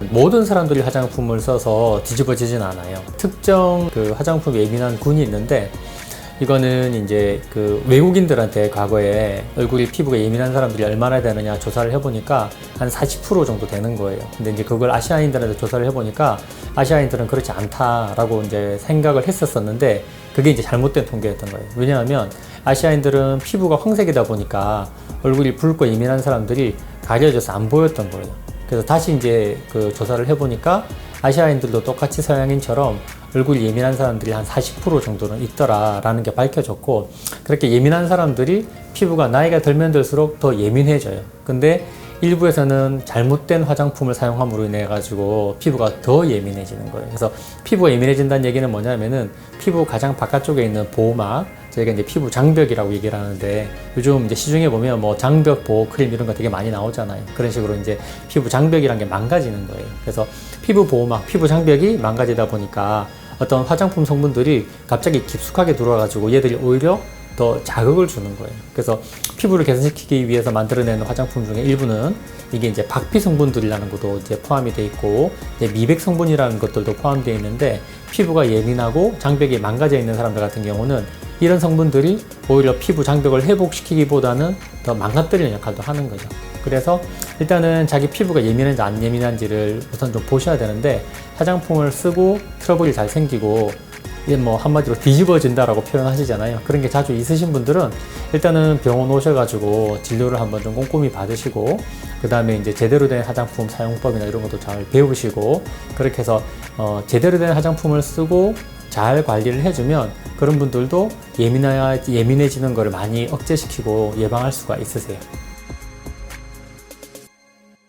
모든 사람들이 화장품을 써서 뒤집어지진 않아요. 특정 그 화장품 예민한 군이 있는데, 이거는 이제 그 외국인들한테 과거에 얼굴이 피부가 예민한 사람들이 얼마나 되느냐 조사를 해보니까 한 40% 정도 되는 거예요. 근데 이제 그걸 아시아인들한테 조사를 해보니까 아시아인들은 그렇지 않다라고 이제 생각을 했었었는데, 그게 이제 잘못된 통계였던 거예요. 왜냐하면 아시아인들은 피부가 황색이다 보니까 얼굴이 붉고 예민한 사람들이 가려져서 안 보였던 거예요. 그래서 다시 이제 그 조사를 해보니까 아시아인들도 똑같이 서양인처럼 얼굴이 예민한 사람들이 한 40% 정도는 있더라라는 게 밝혀졌고, 그렇게 예민한 사람들이 피부가 나이가 들면 들수록 더 예민해져요. 근데 일부에서는 잘못된 화장품을 사용함으로 인해 가지고 피부가 더 예민해지는 거예요. 그래서 피부가 예민해진다는 얘기는 뭐냐면은 피부 가장 바깥쪽에 있는 보호막, 저희가 이제 피부 장벽이라고 얘기를 하는데, 요즘 이제 시중에 보면 뭐 장벽 보호 크림 이런 거 되게 많이 나오잖아요. 그런 식으로 이제 피부 장벽이란 게 망가지는 거예요. 그래서 피부 보호막, 피부 장벽이 망가지다 보니까 어떤 화장품 성분들이 갑자기 깊숙하게 들어와가지고 얘들이 오히려 더 자극을 주는 거예요. 그래서 피부를 개선시키기 위해서 만들어내는 화장품 중에 일부는 이게 이제 박피 성분들이라는 것도 이제 포함이 돼 있고, 이제 미백 성분이라는 것들도 포함되어 있는데, 피부가 예민하고 장벽이 망가져 있는 사람들 같은 경우는 이런 성분들이 오히려 피부 장벽을 회복시키기보다는 더 망가뜨리는 역할도 하는 거죠. 그래서 일단은 자기 피부가 예민한지 안 예민한지를 우선 좀 보셔야 되는데, 화장품을 쓰고 트러블이 잘 생기고 이게 뭐 한마디로 뒤집어진다라고 표현하시잖아요. 그런 게 자주 있으신 분들은 일단은 병원 오셔가지고 진료를 한번 좀 꼼꼼히 받으시고, 그 다음에 이제 제대로 된 화장품 사용법이나 이런 것도 잘 배우시고, 그렇게 해서 제대로 된 화장품을 쓰고 잘 관리를 해주면 그런 분들도 예민해지는 거를 많이 억제시키고 예방할 수가 있으세요.